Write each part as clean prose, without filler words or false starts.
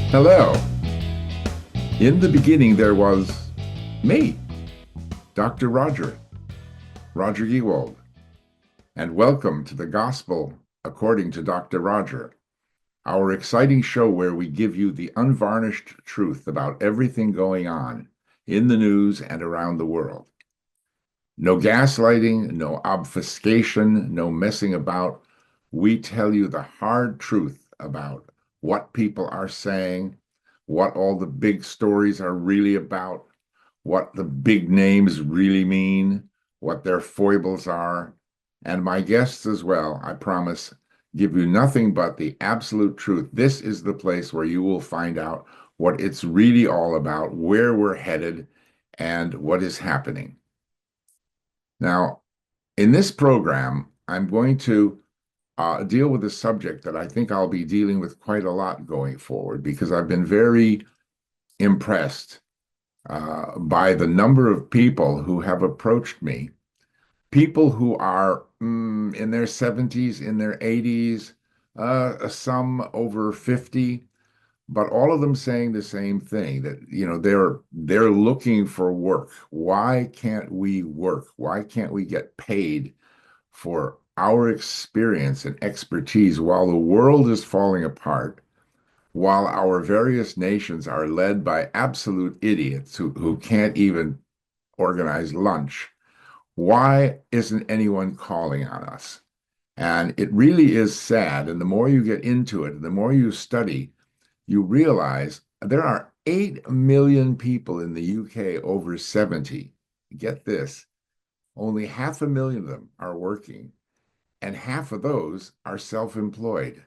Hello. In the beginning, there was me, Dr. Roger Gewolb, and welcome to the Gospel according to Dr. Roger, our exciting show where we give you the unvarnished truth about everything going on in the news and around the world. No gaslighting, no obfuscation, no messing about. We tell you the hard truth about what people are saying, what all the big stories are really about, what the big names really mean, what their foibles are. And my guests as well, I promise, give you nothing but the absolute truth. This is the place where you will find out what it's really all about, where we're headed, and what is happening. Now, in this program, I'm going to deal with a subject that I think I'll be dealing with quite a lot going forward because I've been very impressed by the number of people who have approached me, people who are in their 70s, in their 80s, some over 50, but all of them saying the same thing that, they're looking for work. Why can't we work? Why can't we get paid for our experience and expertise while the world is falling apart, while our various nations are led by absolute idiots who can't even organize lunch? Why isn't anyone calling on us? And it really is sad. And the more you get into it, the more you study, you realize there are 8 million people in the UK over 70. Get this, only 500,000 of them are working, and half of those are self-employed.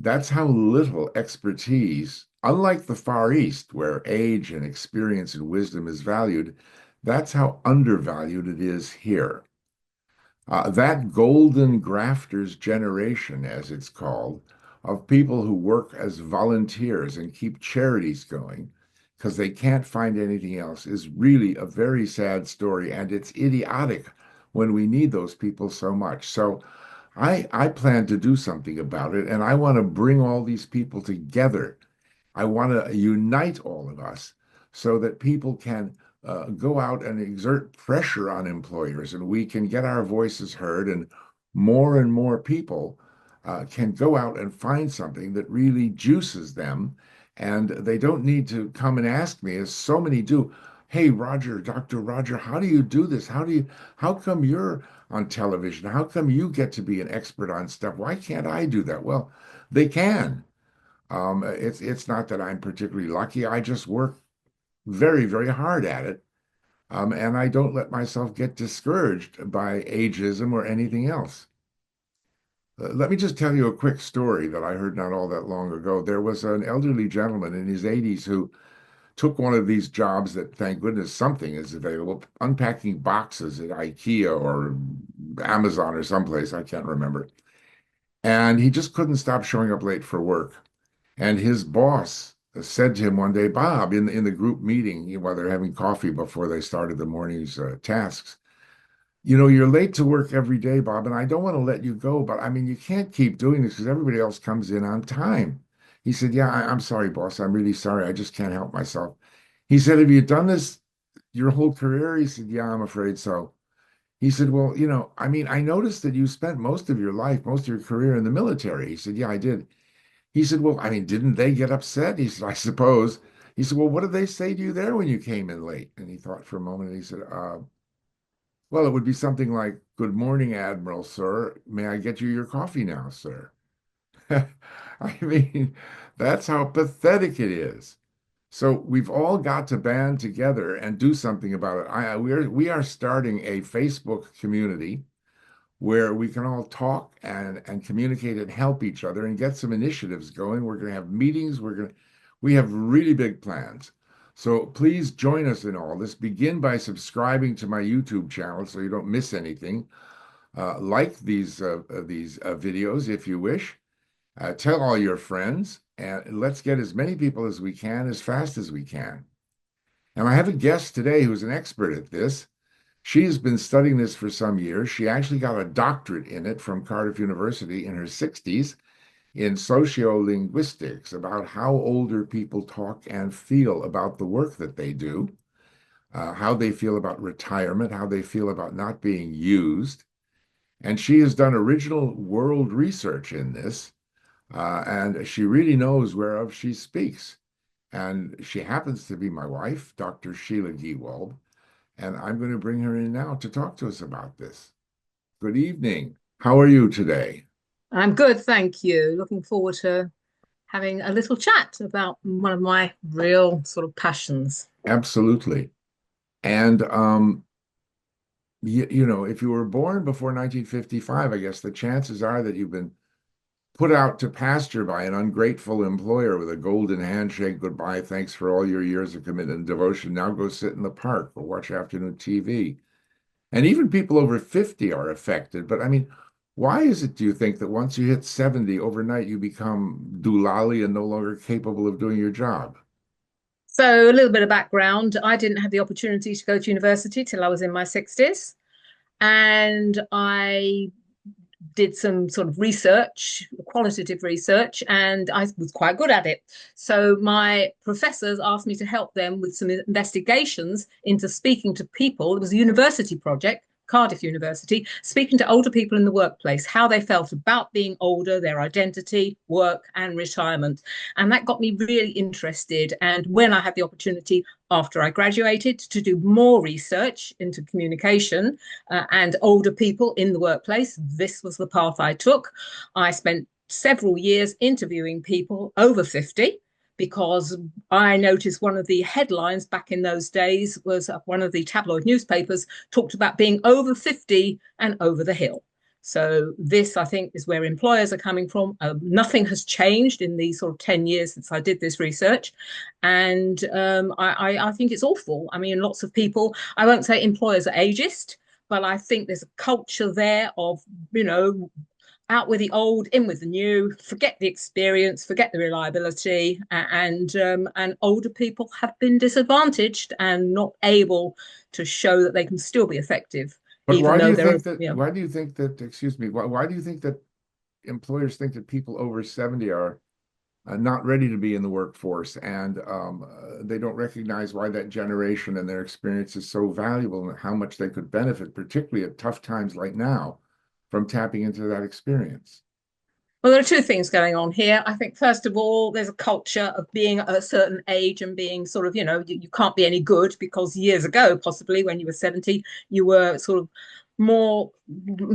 That's how little expertise, unlike the Far East, where age and experience and wisdom is valued, that's how undervalued it is here. That golden grafters generation, as it's called, of people who work as volunteers and keep charities going because they can't find anything else, is really a very sad story. And it's idiotic when we need those people so much. So I plan to do something about it, and I want to bring all these people together. I want to unite all of us so that people can go out and exert pressure on employers, and we can get our voices heard, and more people can go out and find something that really juices them. And they don't need to come and ask me, as so many do. Hey, Roger, Dr. Roger, how do you do this? How come you're on television? How come you get to be an expert on stuff? Why can't I do that? Well, they can. It's not that I'm particularly lucky. I just work very, very hard at it. And I don't let myself get discouraged by ageism or anything else. Let me just tell you a quick story that I heard not all that long ago. There was an elderly gentleman in his 80s who took one of these jobs that, thank goodness, something is available, unpacking boxes at IKEA or Amazon or someplace, I can't remember. And he just couldn't stop showing up late for work. And his boss said to him one day, Bob, in the group meeting, while they're having coffee before they started the morning's tasks, you're late to work every day, Bob, and I don't want to let you go, but I mean, you can't keep doing this because everybody else comes in on time. He said, Yeah, I'm sorry, boss. I'm really sorry. I just can't help myself. He said, Have you done this your whole career? He said, Yeah, I'm afraid so. He said, Well, I mean, I noticed that you spent most of your life, most of your career in the military. He said, Yeah, I did. He said, Well, I mean, didn't they get upset? He said, I suppose. He said, Well, what did they say to you there when you came in late? And he thought for a moment and he said, Well, it would be something like, Good morning, Admiral, sir. May I get you your coffee now, sir? I mean, that's how pathetic it is. So we've all got to band together and do something about it. We are starting a Facebook community where we can all talk and communicate and help each other and get some initiatives going. We're going to have meetings. We have really big plans. So please join us in all this. Begin by subscribing to my YouTube channel so you don't miss anything. Like these videos if you wish. Tell all your friends, and let's get as many people as we can as fast as we can. And I have a guest today who's an expert at this. She's been studying this for some years. She actually got a doctorate in it from Cardiff University in her 60s. in socio-linguistics about how older people talk and feel about the work that they do, how they feel about retirement, how they feel about not being used. And she has done original world research in this, and she really knows whereof she speaks. And she happens to be my wife, Dr. Sheila Gewolb, and I'm going to bring her in now to talk to us about this. Good evening. How are you today? I'm good, thank you. Looking forward to having a little chat about one of my real sort of passions. Absolutely. And if you were born before 1955, I guess the chances are that you've been put out to pasture by an ungrateful employer with a golden handshake, goodbye, thanks for all your years of commitment and devotion. Now go sit in the park or watch afternoon TV. And even people over 50 are affected. But I mean, why is it, do you think, that once you hit 70, overnight you become doolally and no longer capable of doing your job? So, a little bit of background. I didn't have the opportunity to go to university till I was in my 60s. And I did some sort of research, qualitative research, and I was quite good at it. So my professors asked me to help them with some investigations into speaking to people. It was a university project. Cardiff University, speaking to older people in the workplace, how they felt about being older, their identity, work, and retirement. And that got me really interested. And when I had the opportunity after I graduated to do more research into communication and older people in the workplace, this was the path I took. I spent several years interviewing people over 50 because I noticed one of the headlines back in those days was one of the tabloid newspapers talked about being over 50 and over the hill. So this, I think, is where employers are coming from. Nothing has changed in the sort of 10 years since I did this research. And I think it's awful. I mean, lots of people, I won't say employers are ageist, but I think there's a culture there of, you know, out with the old, in with the new, forget the experience, forget the reliability, and older people have been disadvantaged and not able to show that they can still be effective, But even why do though you there are, think that, you know. why do you think that, excuse me, why do you think that employers think that people over 70 are not ready to be in the workforce, and they don't recognize why that generation and their experience is so valuable and how much they could benefit, particularly at tough times like now, from tapping into that experience? Well, there are two things going on here. I think, first of all, there's a culture of being at a certain age and being sort of, you can't be any good because years ago, possibly when you were 70, you were sort of more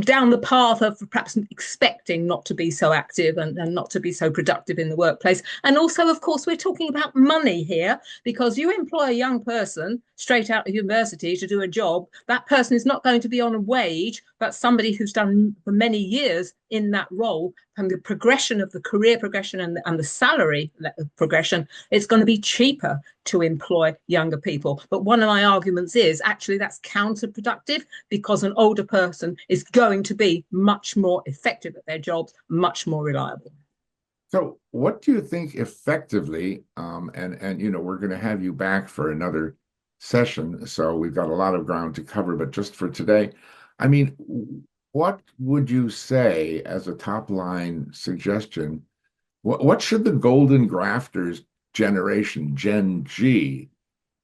down the path of perhaps expecting not to be so active and not to be so productive in the workplace. And also, of course, we're talking about money here because you employ a young person straight out of university to do a job. That person is not going to be on a wage, but somebody who's done for many years in that role, and the progression of the career progression and the salary progression, it's going to be cheaper to employ younger people. But one of my arguments is actually that's counterproductive because an older person is going to be much more effective at their jobs, much more reliable. So, what do you think effectively, and we're going to have you back for another session, so we've got a lot of ground to cover, but just for today, I mean, what would you say as a top line suggestion? What should the Golden Grafters generation, Gen G,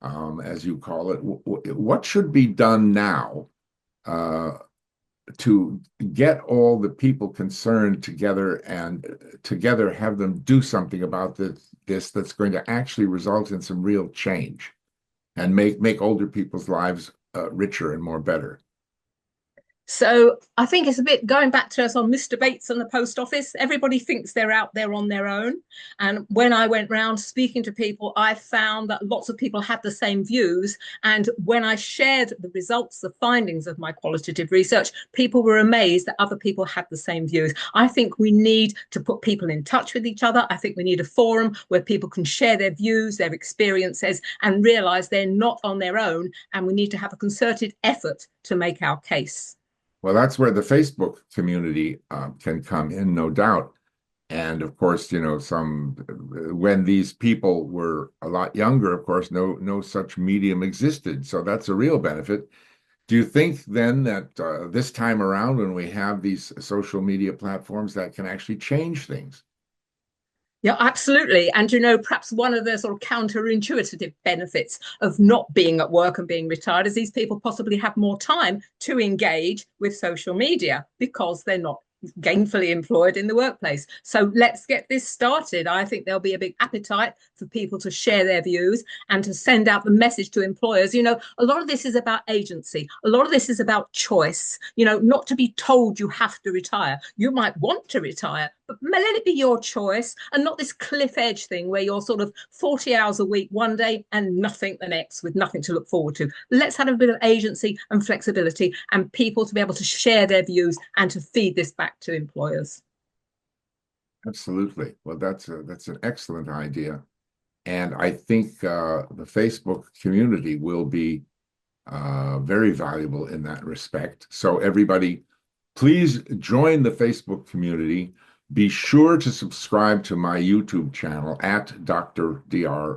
as you call it, what should be done now uh, to get all the people concerned together and together have them do something about this that's going to actually result in some real change and make older people's lives richer and more better? So I think it's a bit going back to us on Mr. Bates and the post office. Everybody thinks they're out there on their own. And when I went round speaking to people, I found that lots of people had the same views. And when I shared the results, the findings of my qualitative research, people were amazed that other people had the same views. I think we need to put people in touch with each other. I think we need a forum where people can share their views, their experiences, and realize they're not on their own. And we need to have a concerted effort to make our case. Well, that's where the Facebook community can come in, no doubt. And of course, some when these people were a lot younger, of course, no such medium existed. So that's a real benefit. Do you think then that this time around, when we have these social media platforms, that can actually change things? Yeah, absolutely. And perhaps one of the sort of counterintuitive benefits of not being at work and being retired is these people possibly have more time to engage with social media because they're not gainfully employed in the workplace. So let's get this started. I think there'll be a big appetite for people to share their views and to send out the message to employers. A lot of this is about agency. A lot of this is about choice, not to be told you have to retire. You might want to retire, but let it be your choice and not this cliff edge thing where you're sort of 40 hours a week one day and nothing the next with nothing to look forward to. Let's have a bit of agency and flexibility and people to be able to share their views and to feed this back to employers. Absolutely. Well, that's an excellent idea. And I think the Facebook community will be very valuable in that respect. So everybody, please join the Facebook community. Be sure to subscribe to my YouTube channel at Dr.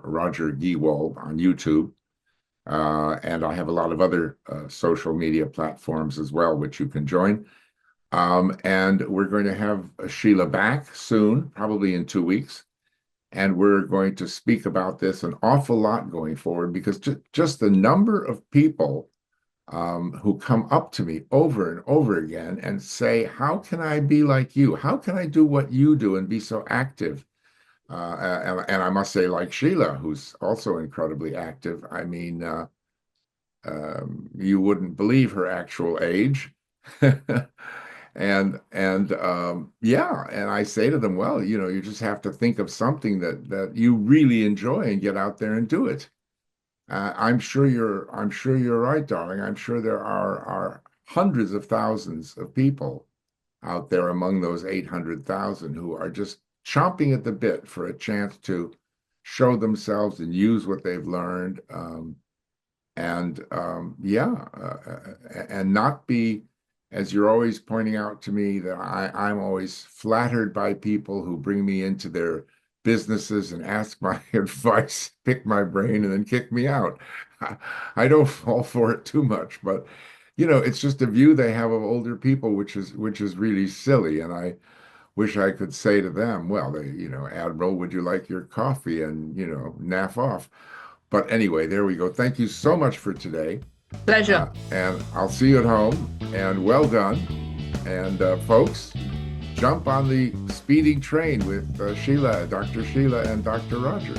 Roger Gewolb on YouTube. And I have a lot of other social media platforms as well, which you can join. And we're going to have Sheila back soon, probably in 2 weeks. And we're going to speak about this an awful lot going forward because just the number of people who come up to me over and over again and say, how can I be like you? How can I do what you do and be so active? And I must say, like Sheila, who's also incredibly active. I mean, you wouldn't believe her actual age. Yeah, and I say to them, well, you just have to think of something that you really enjoy and get out there and do it. I'm sure you're right, darling. I'm sure there are hundreds of thousands of people out there among those 800,000 who are just chomping at the bit for a chance to show themselves and use what they've learned, and not be, as you're always pointing out to me, that I'm always flattered by people who bring me into their businesses and ask my advice, pick my brain, and then kick me out. I don't fall for it too much, but it's just a view they have of older people, which is really silly. And I wish I could say to them, well, Admiral, would you like your coffee? And naff off. But anyway, there we go. Thank you so much for today. Pleasure. And I'll see you at home. And well done. And folks, jump on the speeding train with Sheila, Dr. Sheila, and Dr. Roger.